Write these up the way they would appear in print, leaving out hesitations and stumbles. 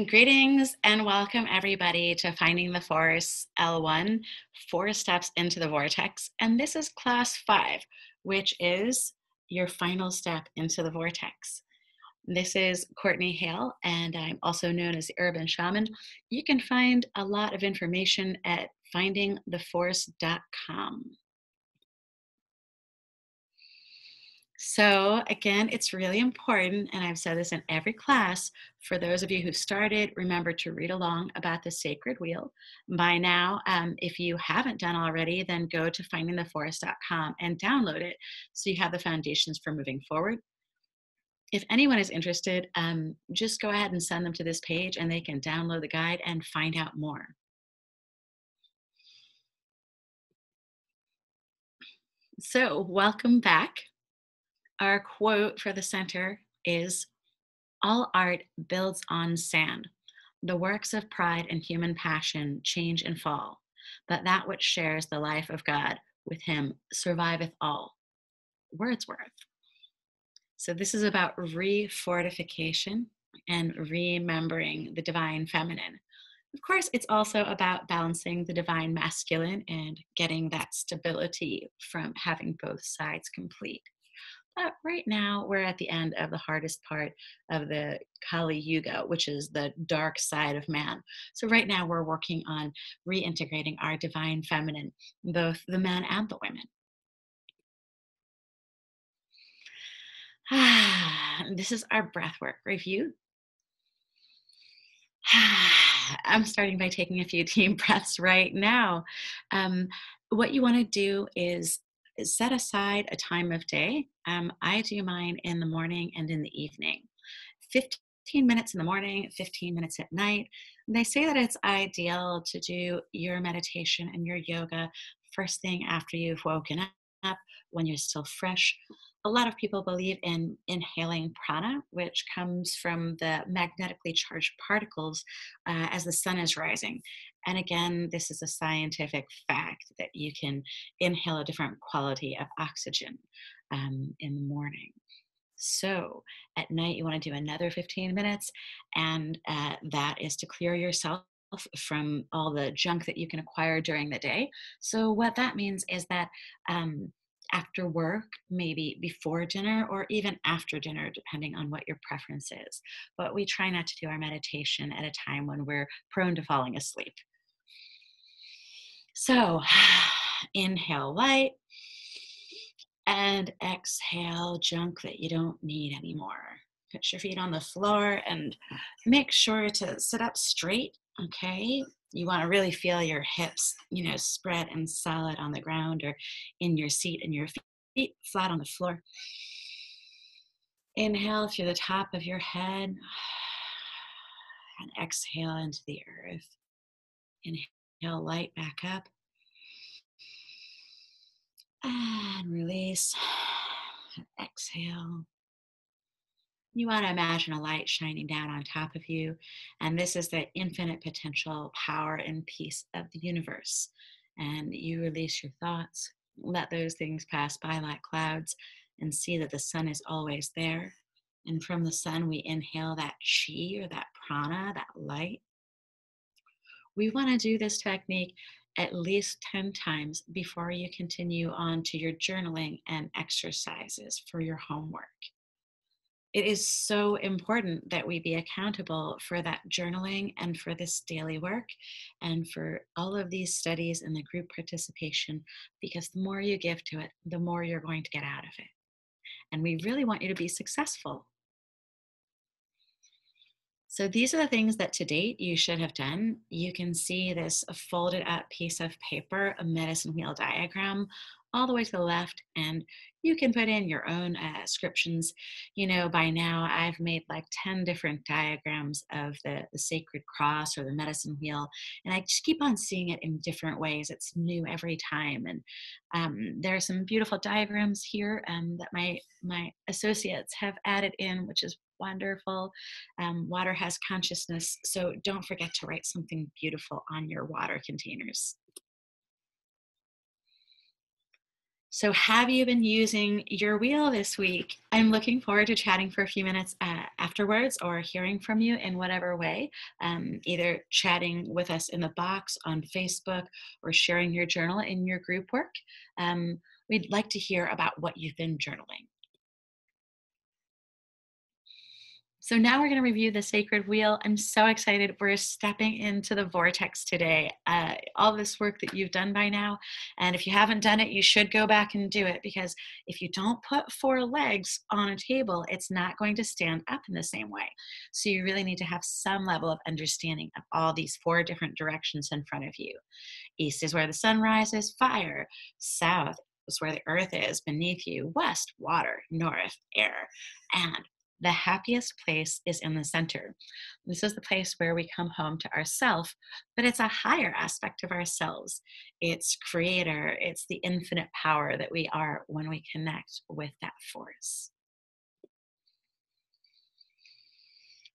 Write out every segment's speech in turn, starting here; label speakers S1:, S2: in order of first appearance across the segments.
S1: Greetings and welcome everybody to Finding the Force L1, 4 Steps into the Vortex. And this is class 5, which is your final step into the vortex. This is Courtney Hale, and I'm also known as the UrbanShamin. You can find a lot of information at findingtheforce.com. So again, it's really important, and I've said this in every class, for those of you who've started, remember to read along about the sacred wheel. By now, if you haven't done already, then go to findingtheforest.com and download it so you have the foundations for moving forward. If anyone is interested, just go ahead and send them to this page and they can download the guide and find out more. So welcome back. Our quote for the center is, "All art builds on sand. The works of pride and human passion change and fall, but that which shares the life of God with him surviveth all." Wordsworth. So this is about refortification and remembering the divine feminine. Of course, it's also about balancing the divine masculine and getting that stability from having both sides complete. But right now, we're at the end of the hardest part of the Kali Yuga, which is the dark side of man. So right now, we're working on reintegrating our divine feminine, both the men and the women. This is our breathwork review. I'm starting by taking a few deep breaths right now. What you want to do is set aside a time of day. I do mine in the morning and in the evening. 15 minutes in the morning, 15 minutes at night. They say that it's ideal to do your meditation and your yoga first thing after you've woken up, when you're still fresh. A lot of people believe in inhaling prana, which comes from the magnetically charged particles as the sun is rising. And again, this is a scientific fact that you can inhale a different quality of oxygen in the morning. So at night, you want to do another 15 minutes, and that is to clear yourself from all the junk that you can acquire during the day. So, what that means is that after work, maybe before dinner, or even after dinner, depending on what your preference is. But we try not to do our meditation at a time when we're prone to falling asleep. So, inhale light and exhale junk that you don't need anymore. Put your feet on the floor and make sure to sit up straight, okay? You want to really feel your hips, spread and solid on the ground or in your seat, and your feet flat on the floor. Inhale through the top of your head and exhale into the earth. Inhale light back up and release. Exhale. You want to imagine a light shining down on top of you, and this is the infinite potential power and peace of the universe. And you release your thoughts, let those things pass by like clouds, and see that the sun is always there. And from the sun, we inhale that chi, or that prana, that light. We want to do this technique at least 10 times before you continue on to your journaling and exercises for your homework. It is so important that we be accountable for that journaling and for this daily work and for all of these studies and the group participation, because the more you give to it, the more you're going to get out of it. And we really want you to be successful. So these are the things that to date you should have done. You can see this folded up piece of paper, a medicine wheel diagram, all the way to the left, and you can put in your own descriptions. By now I've made like 10 different diagrams of the sacred cross or the medicine wheel, and I just keep on seeing it in different ways. It's new every time, and there are some beautiful diagrams here that my associates have added in, which is wonderful. Water has consciousness, so don't forget to write something beautiful on your water containers. So, have you been using your wheel this week? I'm looking forward to chatting for a few minutes afterwards or hearing from you in whatever way, either chatting with us in the box on Facebook or sharing your journal in your group work. We'd like to hear about what you've been journaling. So now we're going to review the sacred wheel. I'm so excited. We're stepping into the vortex today. All this work that you've done by now. And if you haven't done it, you should go back and do it, because if you don't put four legs on a table, it's not going to stand up in the same way. So you really need to have some level of understanding of all these four different directions in front of you. East is where the sun rises, fire. South is where the earth is beneath you. West, water. North, air. And the happiest place is in the center. This is the place where we come home to ourself, but it's a higher aspect of ourselves. It's creator, it's the infinite power that we are when we connect with that force.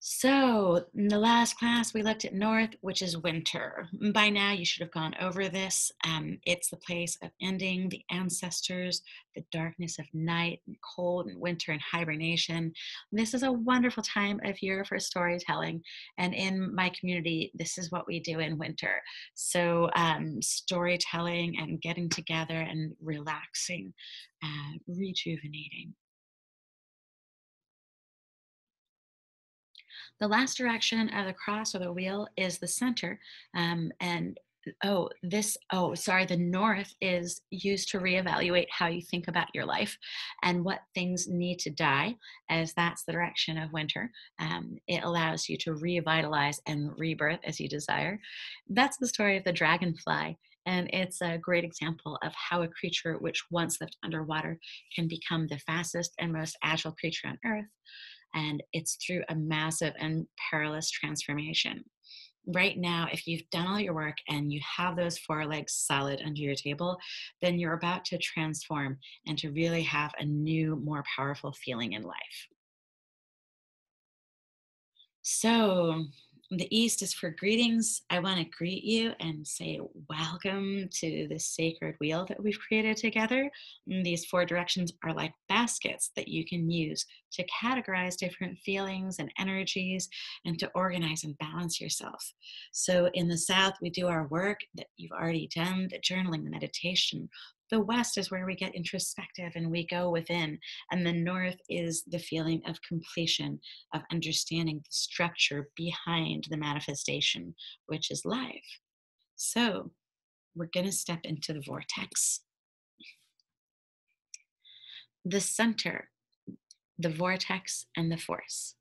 S1: So, in the last class, we looked at North, which is winter. By now, you should have gone over this. It's the place of ending, the ancestors, the darkness of night, and cold, and winter, and hibernation. This is a wonderful time of year for storytelling. And in my community, this is what we do in winter. So, storytelling and getting together and relaxing, rejuvenating. The last direction of the cross or the wheel is the center. And sorry, the north is used to reevaluate how you think about your life and what things need to die, as that's the direction of winter. It allows you to revitalize and rebirth as you desire. That's the story of the dragonfly. And it's a great example of how a creature which once lived underwater can become the fastest and most agile creature on earth, and it's through a massive and perilous transformation. Right now, if you've done all your work and you have those four legs solid under your table, then you're about to transform and to really have a new, more powerful feeling in life. So, the East is for greetings. I want to greet you and say welcome to the sacred wheel that we've created together. And these four directions are like baskets that you can use to categorize different feelings and energies and to organize and balance yourself. So, in the South, we do our work that you've already done, the journaling, the meditation. The West is where we get introspective and we go within. And the North is the feeling of completion, of understanding the structure behind the manifestation, which is life. So we're going to step into the vortex. The center, the vortex, and the force.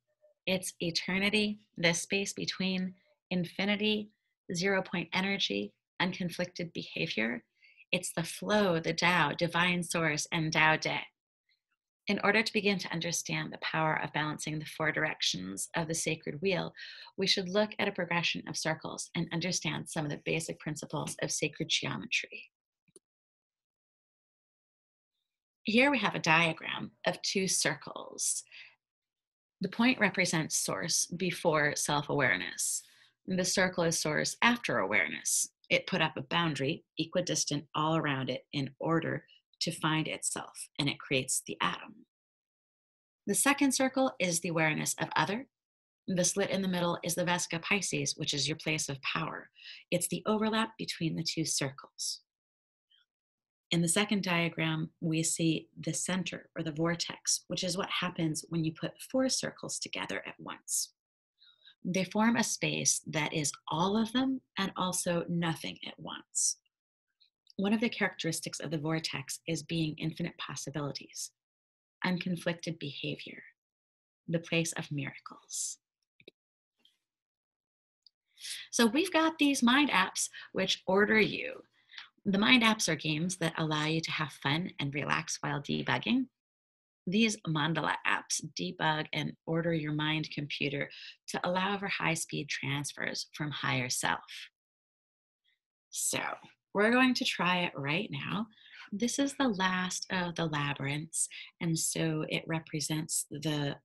S1: It's eternity, the space between infinity, 0 point energy, unconflicted behavior. It's the flow, the Tao, divine source, and Tao De. In order to begin to understand the power of balancing the four directions of the sacred wheel, we should look at a progression of circles and understand some of the basic principles of sacred geometry. Here we have a diagram of two circles. The point represents source before self-awareness. The circle is source after awareness. It put up a boundary, equidistant all around it, in order to find itself, and it creates the atom. The second circle is the awareness of other. The slit in the middle is the Vesica Pisces, which is your place of power. It's the overlap between the two circles. In the second diagram, we see the center or the vortex, which is what happens when you put four circles together at once. They form a space that is all of them and also nothing at once. One of the characteristics of the vortex is being infinite possibilities, unconflicted behavior, the place of miracles. So we've got these mind apps which order you. The mind apps are games that allow you to have fun and relax while debugging. These mandala apps debug and order your mind computer to allow for high-speed transfers from higher self. So we're going to try it right now. This is the last of the labyrinths, and so it represents the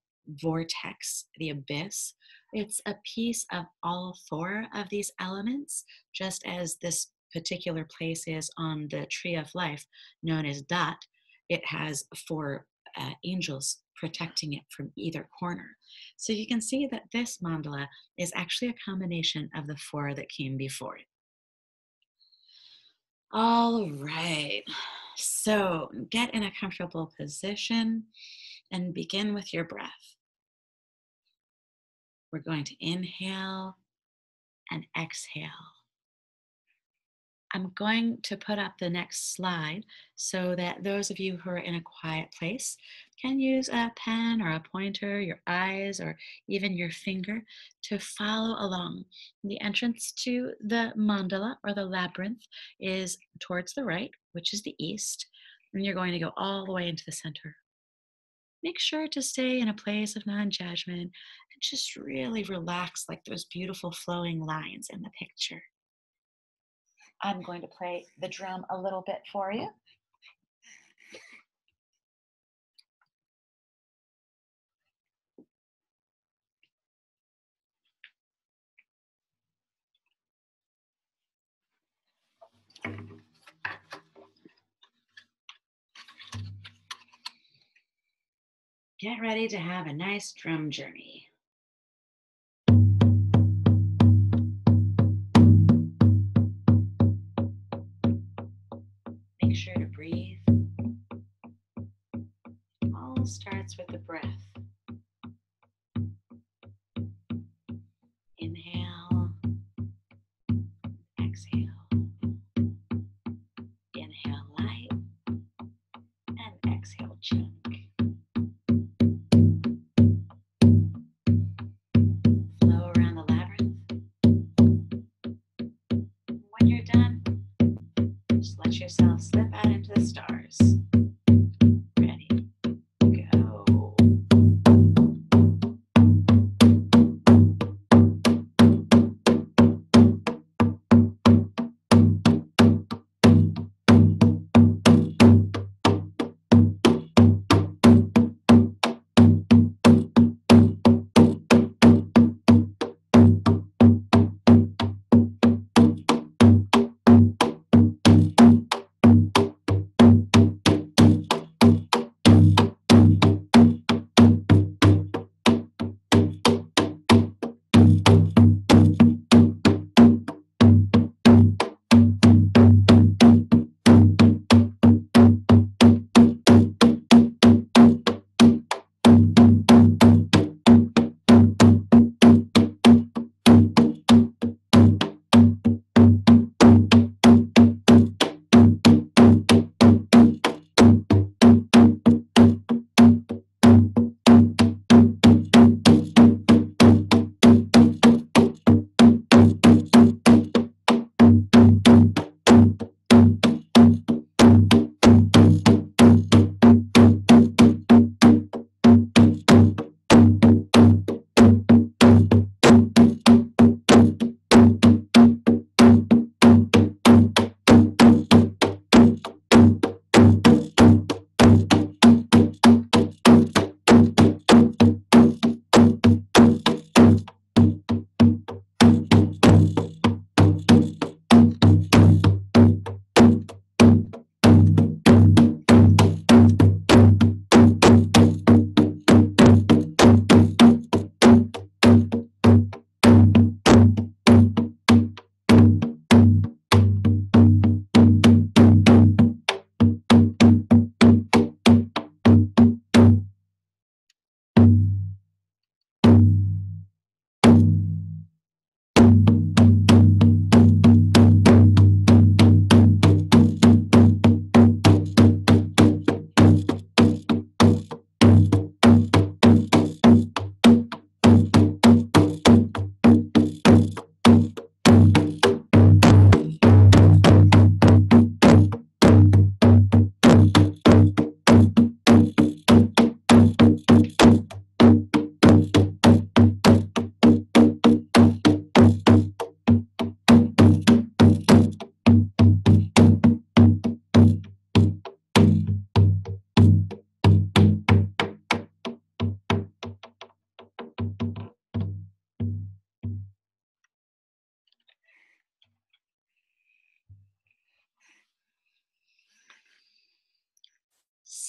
S1: vortex, the abyss. It's a piece of all four of these elements, just as this particular place is on the tree of life, known as Dot, it has four angels protecting it from either corner. So you can see that this mandala is actually a combination of the four that came before it. All right. So get in a comfortable position and begin with your breath. We're going to inhale and exhale. I'm going to put up the next slide so that those of you who are in a quiet place can use a pen or a pointer, your eyes, or even your finger to follow along. The entrance to the mandala or the labyrinth is towards the right, which is the east, and you're going to go all the way into the center. Make sure to stay in a place of non-judgment and just really relax like those beautiful flowing lines in the picture. I'm going to play the drum a little bit for you. Get ready to have a nice drum journey. Make sure to breathe. All starts with the breath. Inhale, exhale. Inhale light and exhale chunk.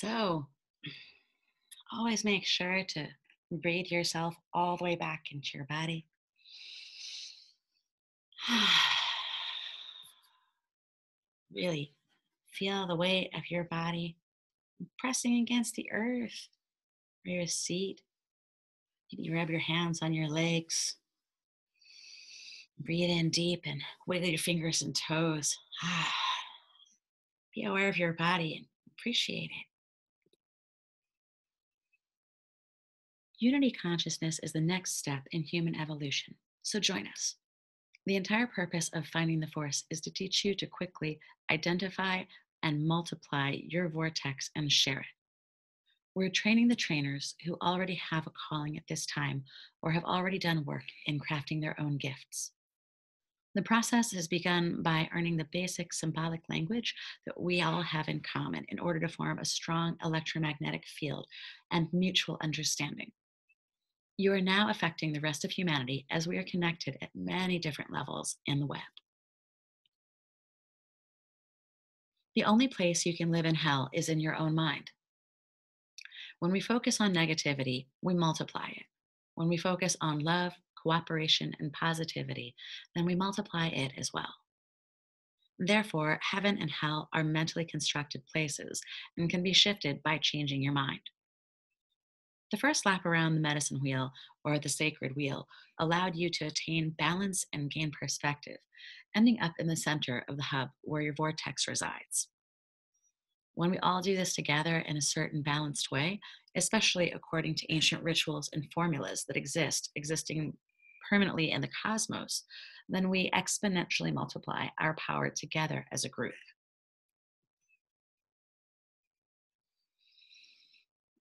S1: So always make sure to breathe yourself all the way back into your body. Really feel the weight of your body pressing against the earth or your seat. You rub your hands on your legs. Breathe in deep and wiggle your fingers and toes. Be aware of your body and appreciate it. Unity consciousness is the next step in human evolution, so join us. The entire purpose of finding the force is to teach you to quickly identify and multiply your vortex and share it. We're training the trainers who already have a calling at this time or have already done work in crafting their own gifts. The process has begun by earning the basic symbolic language that we all have in common in order to form a strong electromagnetic field and mutual understanding. You are now affecting the rest of humanity as we are connected at many different levels in the web. The only place you can live in hell is in your own mind. When we focus on negativity, we multiply it. When we focus on love, cooperation, and positivity, then we multiply it as well. Therefore, heaven and hell are mentally constructed places and can be shifted by changing your mind. The first lap around the medicine wheel or the sacred wheel allowed you to attain balance and gain perspective, ending up in the center of the hub where your vortex resides. When we all do this together in a certain balanced way, especially according to ancient rituals and formulas that existing permanently in the cosmos, then we exponentially multiply our power together as a group.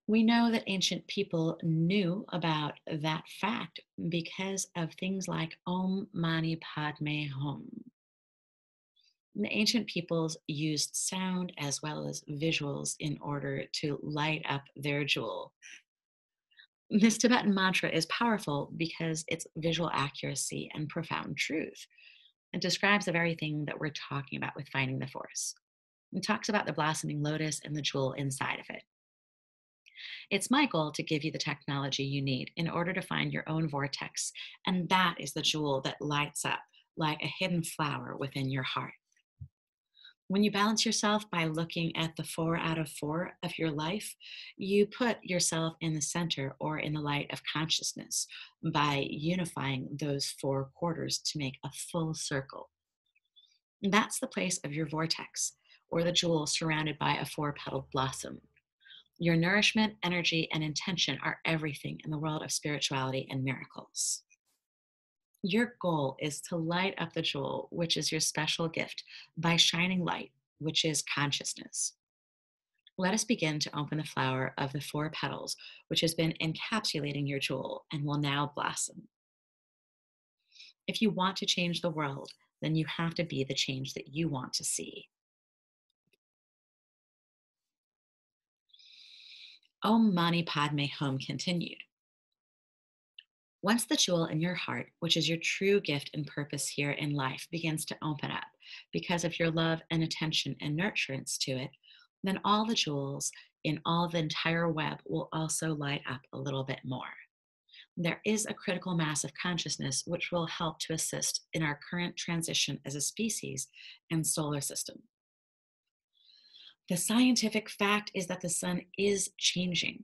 S1: We know that ancient people knew about that fact because of things like Ohm Mani Padme Hum. The ancient peoples used sound as well as visuals in order to light up their jewel. This Tibetan mantra is powerful because its visual accuracy and profound truth. It describes the very thing that we're talking about with finding the force. It talks about the blossoming lotus and the jewel inside of it. It's my goal to give you the technology you need in order to find your own vortex, and that is the jewel that lights up like a hidden flower within your heart. When you balance yourself by looking at the 4 out of 4 of your life, you put yourself in the center or in the light of consciousness by unifying those 4 quarters to make a full circle. And that's the place of your vortex, or the jewel surrounded by a 4 petaled blossom. Your nourishment, energy, and intention are everything in the world of spirituality and miracles. Your goal is to light up the jewel, which is your special gift, by shining light, which is consciousness. Let us begin to open the flower of the 4 petals, which has been encapsulating your jewel and will now blossom. If you want to change the world, then you have to be the change that you want to see. Om Mani Padme Hum continued. Once the jewel in your heart, which is your true gift and purpose here in life, begins to open up because of your love and attention and nurturance to it, then all the jewels in all the entire web will also light up a little bit more. There is a critical mass of consciousness which will help to assist in our current transition as a species and solar system. The scientific fact is that the sun is changing.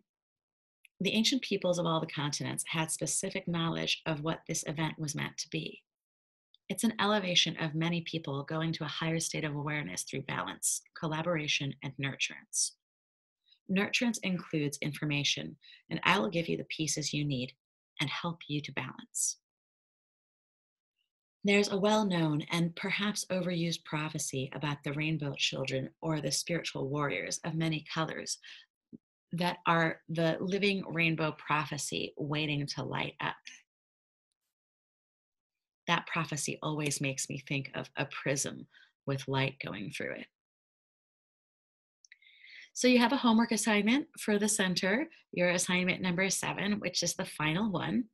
S1: The ancient peoples of all the continents had specific knowledge of what this event was meant to be. It's an elevation of many people going to a higher state of awareness through balance, collaboration, and nurturance. Nurturance includes information, and I will give you the pieces you need and help you to balance. There's a well-known and perhaps overused prophecy about the rainbow children or the spiritual warriors of many colors that are the living rainbow prophecy waiting to light up. That prophecy always makes me think of a prism with light going through it. So you have a homework assignment for the center, your assignment number 7, which is the final one.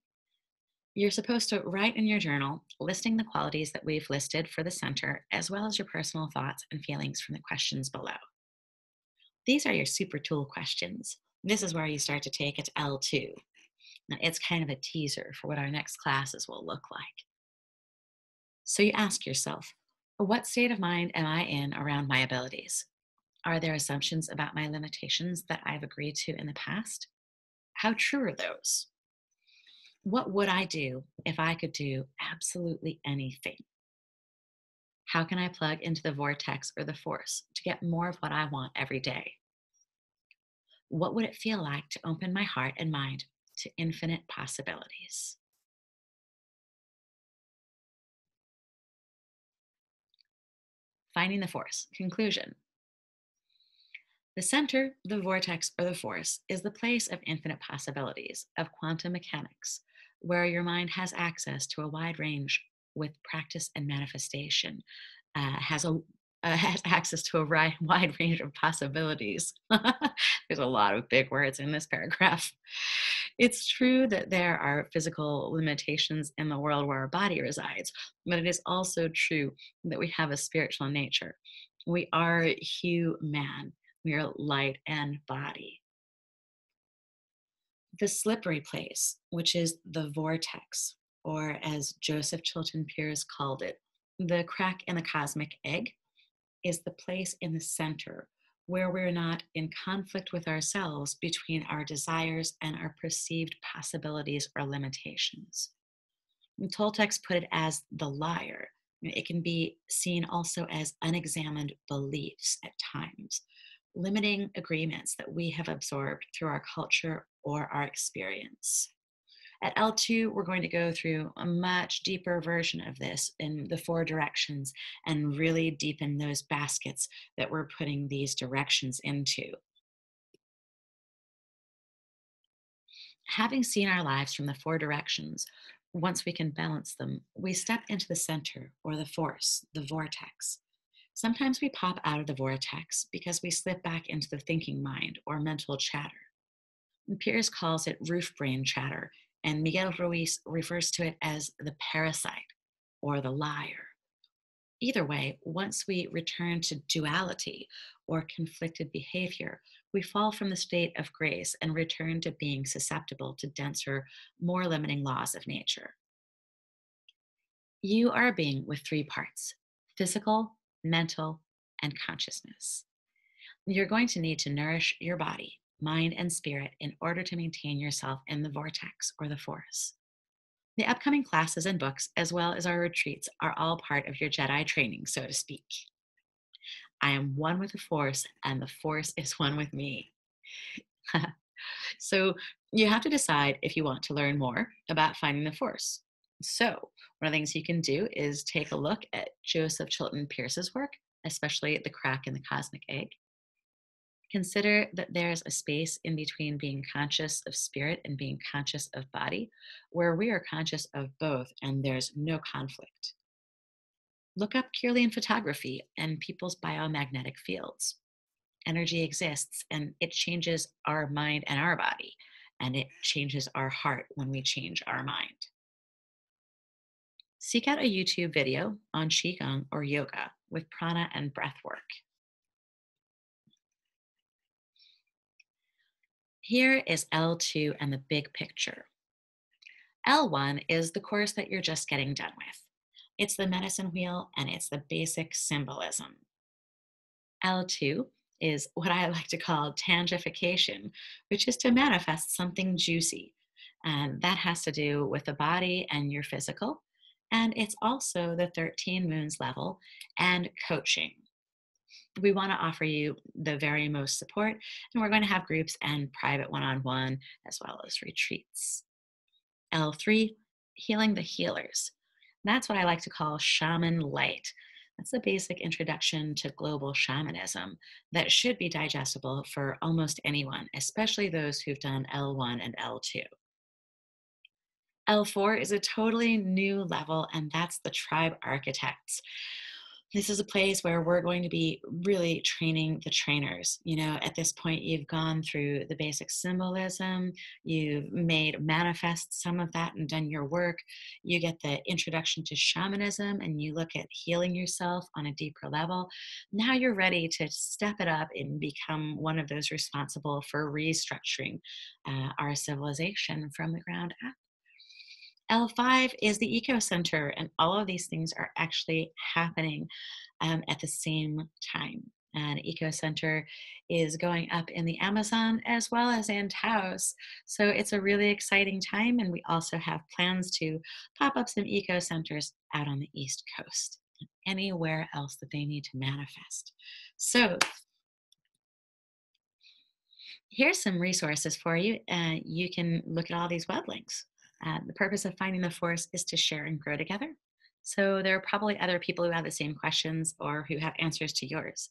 S1: You're supposed to write in your journal, listing the qualities that we've listed for the center, as well as your personal thoughts and feelings from the questions below. These are your super tool questions. This is where you start to take it to L2. Now, it's kind of a teaser for what our next classes will look like. So you ask yourself, what state of mind am I in around my abilities? Are there assumptions about my limitations that I've agreed to in the past? How true are those? What would I do if I could do absolutely anything? How can I plug into the vortex or the force to get more of what I want every day? What would it feel like to open my heart and mind to infinite possibilities? Finding the force. Conclusion. The center, the vortex, or the force is the place of infinite possibilities, of quantum mechanics, where your mind has access to a wide range with practice and manifestation, has access to a wide range of possibilities. There's a lot of big words in this paragraph. It's true that there are physical limitations in the world where our body resides, but it is also true that we have a spiritual nature. We are human. We are light and body. The slippery place, which is the vortex, or as Joseph Chilton Pearce called it, the crack in the cosmic egg, is the place in the center where we're not in conflict with ourselves between our desires and our perceived possibilities or limitations. And Toltecs put it as the liar. It can be seen also as unexamined beliefs at times, limiting agreements that we have absorbed through our culture or our experience. At L2, we're going to go through a much deeper version of this in the four directions and really deepen those baskets that we're putting these directions into. Having seen our lives from the four directions, once we can balance them, we step into the center or the force, the vortex. Sometimes we pop out of the vortex because we slip back into the thinking mind or mental chatter. And Pierce calls it roof brain chatter, and Miguel Ruiz refers to it as the parasite or the liar. Either way, once we return to duality or conflicted behavior, we fall from the state of grace and return to being susceptible to denser, more limiting laws of nature. You are a being with three parts: physical, mental, and consciousness. You're going to need to nourish your body, mind, and spirit in order to maintain yourself in the vortex or the force. The upcoming classes and books, as well as our retreats, are all part of your Jedi training, so to speak. I am one with the force, and the force is one with me. So you have to decide if you want to learn more about finding the force. So, one of the things you can do is take a look at Joseph Chilton Pearce's work, especially The Crack in the Cosmic Egg. Consider that there's a space in between being conscious of spirit and being conscious of body, where we are conscious of both and there's no conflict. Look up Kirlian photography and people's biomagnetic fields. Energy exists and it changes our mind and our body, and it changes our heart when we change our mind. Seek out a YouTube video on Qigong or yoga with prana and breath work. Here is L2 and the big picture. L1 is the course that you're just getting done with. It's the medicine wheel and it's the basic symbolism. L2 is what I like to call tangification, which is to manifest something juicy. And that has to do with the body and your physical. And it's also the 13 moons level and coaching. We want to offer you the very most support, and we're going to have groups and private one-on-one as well as retreats. L3, healing the healers. That's what I like to call shaman light. That's a basic introduction to global shamanism that should be digestible for almost anyone, especially those who've done L1 and L2. L4 is a totally new level, and that's the tribe architects. This is a place where we're going to be really training the trainers. At this point, you've gone through the basic symbolism, you've made manifest some of that and done your work. You get the introduction to shamanism and you look at healing yourself on a deeper level. Now you're ready to step it up and become one of those responsible for restructuring our civilization from the ground up. L5 is the eco center, and all of these things are actually happening at the same time. And eco center is going up in the Amazon as well as in Taos. So it's a really exciting time. And we also have plans to pop up some eco centers out on the East Coast and anywhere else that they need to manifest. So here's some resources for you. You can look at all these web links. The purpose of Finding the Force is to share and grow together. So there are probably other people who have the same questions or who have answers to yours.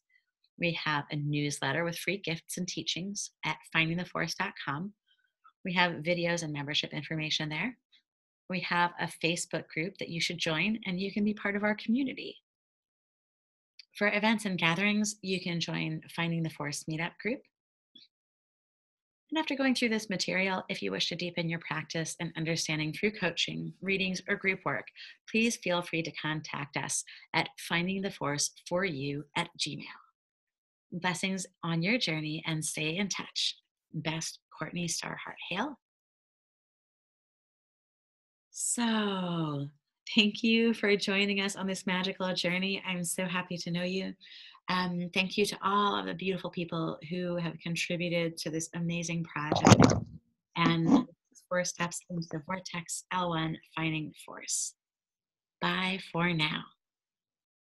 S1: We have a newsletter with free gifts and teachings at findingtheforce.com. We have videos and membership information there. We have a Facebook group that you should join, and you can be part of our community. For events and gatherings, you can join Finding the Force Meetup group. And after going through this material, if you wish to deepen your practice and understanding through coaching, readings, or group work, please feel free to contact us at findingtheforceforyou@gmail. Blessings on your journey and stay in touch. Best, Courtney Starhart Hale. So, thank you for joining us on this magical journey. I'm so happy to know you. Thank you to all of the beautiful people who have contributed to this amazing project. And 4 Steps into the Vortex, L1, Finding the Force. Bye for now.